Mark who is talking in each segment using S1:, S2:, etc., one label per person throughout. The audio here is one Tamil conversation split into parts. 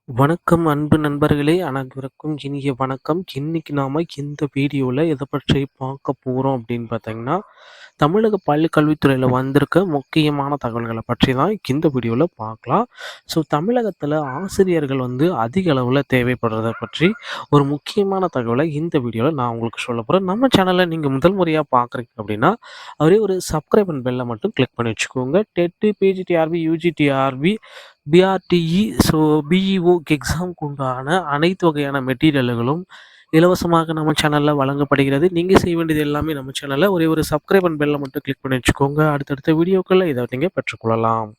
S1: வணக்கம் அன்பு நண்பர்களே! அனைவருக்கும் இனிய வணக்கம். இன்னைக்கு நாம இந்த வீடியோல எத பற்றி பார்க்க போறோம் அப்படின்னு பார்த்தீங்கன்னா, தமிழக பள்ளி கல்வித்துறையில வந்திருக்க முக்கியமான தகவல்கள பற்றி தான் இந்த வீடியோல பார்க்கலாம். தமிழகத்தில ஆசிரியர்கள் அதிக அளவுல தேவைப்படுறத பற்றி ஒரு முக்கியமான தகவல இந்த வீடியோல நான் உங்களுக்கு சொல்லப் போறேன். நம்ம சேனல நீங்க முதல் முறையா பார்க்குறீங்க அப்படின்னா, ஒரே ஒரு சப்ஸ்கிரைப் அண்ட் பெல்ல மட்டும் கிளிக் பண்ணி வச்சுக்கோங்க. டெட், பிஜிடிஆர்பி, யுஜிடிஆர்பி, பிஆர்டிஇ பிஇஓக்கு எக்ஸாம்க்கு உண்டான அனைத்து வகையான மெட்டீரியல்களும் இலவசமாக நம்ம சேனல்ல வழங்கப்படுகிறது. நீங்க செய்ய வேண்டியது எல்லாமே நம்ம சேனல்ல ஒரே ஒரு சப்ஸ்கிரைப் அண்ட் பெல்ல மட்டும் கிளிக் பண்ணி வச்சுக்கோங்க. அடுத்தடுத்த வீடியோக்கள்ல இத நீங்க பெற்றுக்கொள்ளலாம்.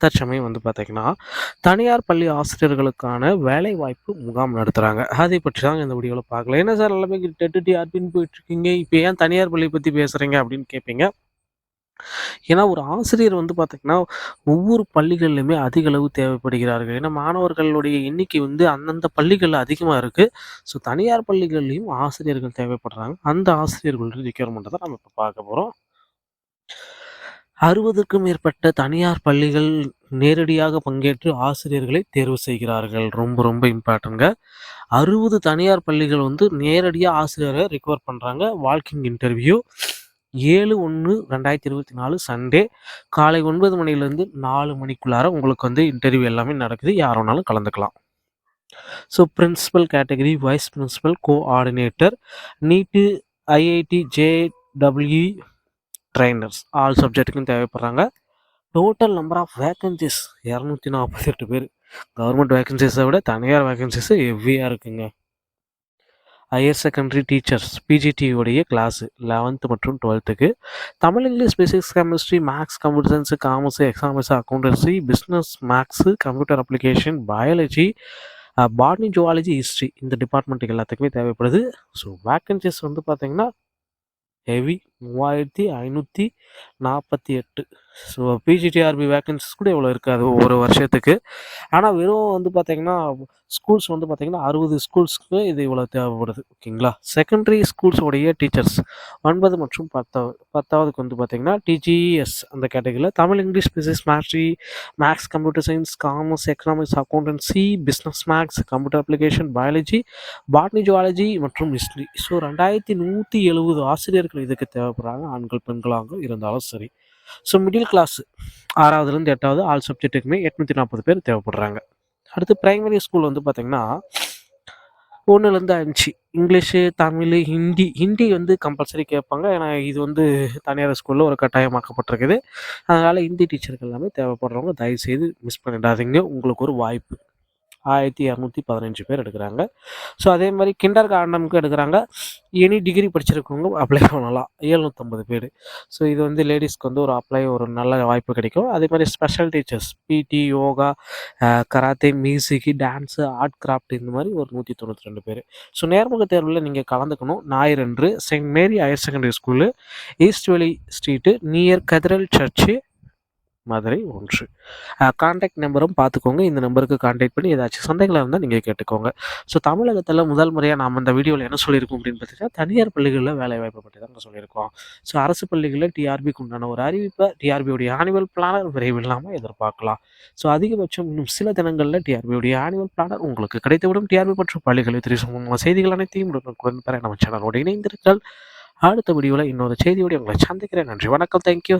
S1: தற்சமயம் பார்த்தீங்கன்னா, தனியார் பள்ளி ஆசிரியர்களுக்கான வேலைவாய்ப்பு முகாம் நடத்துறாங்க. அதை பற்றி தாங்க இந்த வீடியோல பார்க்கலாம். "என்ன சார் எல்லாமே டெட், டிஆர்பின்னு போயிட்டுருக்கீங்க. இப்ப ஏன் தனியார் பள்ளிய பத்தி பேசுறீங்க?" அப்படின்னு கேட்பீங்க. ஏன்னா, ஒரு ஆசிரியர் பார்த்தீங்கன்னா, ஒவ்வொரு பள்ளிகள்லயுமே அதிக அளவு தேவைப்படுகிறார்கள். ஏன்னா, மாணவர்களுடைய எண்ணிக்கை அந்தந்த பள்ளிகள்ல அதிகமா இருக்கு. தனியார் பள்ளிகள்லயும் ஆசிரியர்கள் தேவைப்படுறாங்க. அந்த ஆசிரியர்களுடைய ரிக்வயர்மெண்ட்ட தான் நம்ம இப்ப பார்க்க போறோம். 60க்கும் மேற்பட்ட தனியார் பள்ளிகள் நேரடியாக பங்கேற்று ஆசிரியர்களை தேர்வு செய்கிறார்கள். ரொம்ப ரொம்ப இம்பார்ட்டன்ட்ங்க. 60 தனியார் பள்ளிகள் நேரடியா ஆசிரியர ரிக்வயர் பண்றாங்க. வால்க்-இன் இன்டர்வியூ 7/1/2024 சண்டே காலை 9 மணிலேருந்து 4 மணிக்குள்ளார உங்களுக்கு இன்டர்வியூ எல்லாமே நடக்குது. யார் வேணாலும் கலந்துக்கலாம். Principal category, vice principal, coordinator, NEET, IIT, JEE trainers all சப்ஜெக்ட்டுக்கும் தேவைப்படுறாங்க. டோட்டல் நம்பர் ஆஃப் வேக்கன்ஸீஸ் 248 பேர். கவர்மெண்ட் வேக்கன்ஸீஸை விட தனியார் வேக்கன்ஸீஸ் ஹெவியா இருக்குங்க. ஹையர் செகண்டரி டீச்சர்ஸ் பிஜிடி உடைய கிளாஸு 11th மற்றும் 12க்கு Tamil, English, physics, chemistry, maths, computer science, commerce, economics, accountancy, business, maths, computer application, biology, botany, zoology, history இந்த டிபார்ட்மெண்ட்டுக்கு எல்லாத்துக்குமே தேவைப்படுது. வேக்கன்ஸீஸ் பார்த்தீங்கன்னா ஹெவி 3548. பிஜிடிஆர்பி வேக்கன்ஸிஸ் கூட இவ்வளோ இருக்காது ஒரு வருஷத்துக்கு. ஆனால் வெறும் பார்த்தீங்கன்னா, ஸ்கூல்ஸ் பார்த்தீங்கன்னா 60 ஸ்கூல்ஸ்க்கு இது இவ்வளோ தேவைப்படுது. ஓகேங்களா? செகண்டரி ஸ்கூல்ஸ் உடைய டீச்சர்ஸ் 9 மற்றும் 10வதுக்கு பார்த்தீங்கன்னா, டிஜிஎஸ் அந்த கேட்டகரியில் Tamil, English, physics, maths, computer science, commerce, economics, accountancy, business maths, computer application, biology, botany, zoology மற்றும் ஹிஸ்ட்ரி. 2170 ஆசிரியர்கள் இதுக்கு தேவைப்படுறாங்க. ஆண்கள், பெண்களாக இருந்தாலும் சரி. மிடில் கிளாஸ் 6வதுலேருந்து 8வது ஆல் சப்ஜெக்ட்டுக்குமே 840 பேர் தேவைப்படுறாங்க. அடுத்து பிரைமரி ஸ்கூல் பார்த்தீங்கன்னா 1லேருந்து 5 இங்கிலீஷு, தமிழ், ஹிந்தி கம்பல்சரி கேட்பாங்க. ஏன்னா இது தனியார் ஸ்கூலில் ஒரு கட்டாயமாக்கப்பட்டிருக்குது. அதனால் ஹிந்தி டீச்சர்கள் எல்லாமே தேவைப்படுறவங்க தயவுசெய்து மிஸ் பண்ணிடாதீங்க. உங்களுக்கு ஒரு வாய்ப்பு. 1215 பேர் எடுக்கிறாங்க. அதே மாதிரி கிண்டர் கார்டனுக்கு எடுக்கிறாங்க. எனி டிகிரி படிச்சிருக்கவங்க அப்ளை பண்ணலாம். 750 பேர். இது லேடிஸ்க்கு ஒரு நல்ல வாய்ப்பு கிடைக்கும். அதே மாதிரி ஸ்பெஷல் டீச்சர்ஸ் பிடி, yoga, karate, music, dance, art craft இந்த மாதிரி ஒரு 192 பேர். நேர்முக தேர்வில் நீங்கள் கலந்துக்கணும். ஞாயிறன்று saint Mary higher secondary school, east valley street, near cathedral church, Madurai 1. Contact நம்பரும் பார்த்துக்கோங்க. இந்த நம்பருக்கு கான்டாக்ட் பண்ணி ஏதாச்சும் சந்தேகங்கள் இருந்தால் நீங்கள் கேட்டுக்கோங்க. தமிழகத்தில் முதல் முறையாக நாம் இந்த வீடியோவில் என்ன சொல்லியிருக்கோம் அப்படின்னு பார்த்தீங்கன்னா, தனியார் பள்ளிகளில் வேலைவாய்ப்பை பற்றி தாங்க சொல்லியிருக்கோம். அரசு பள்ளிகளில் டிஆர்பிக்கு உண்டான ஒரு அறிவிப்பை டிஆர்பியோடைய ஆனுவல் பிளானர் விரைவில் நாம் எதிர்பார்க்கலாம். அதிகபட்சம் இன்னும் சில தினங்களில் டிஆர்பியோடைய ஆனுவல் பிளானர் உங்களுக்கு கிடைத்துவிடும். டிஆர்பி மற்றும் பள்ளிகளில் தெரிவிக்கும் செய்திகள் அனைத்தையும் உடனுக்குடன் பெற நம்ம சேனலோடு இணைந்திருங்கள். அடுத்த வீடியோவில் இன்னொரு செய்தியோடு உங்களை சந்திக்கிறேன். நன்றி, வணக்கம், தேங்க்யூ.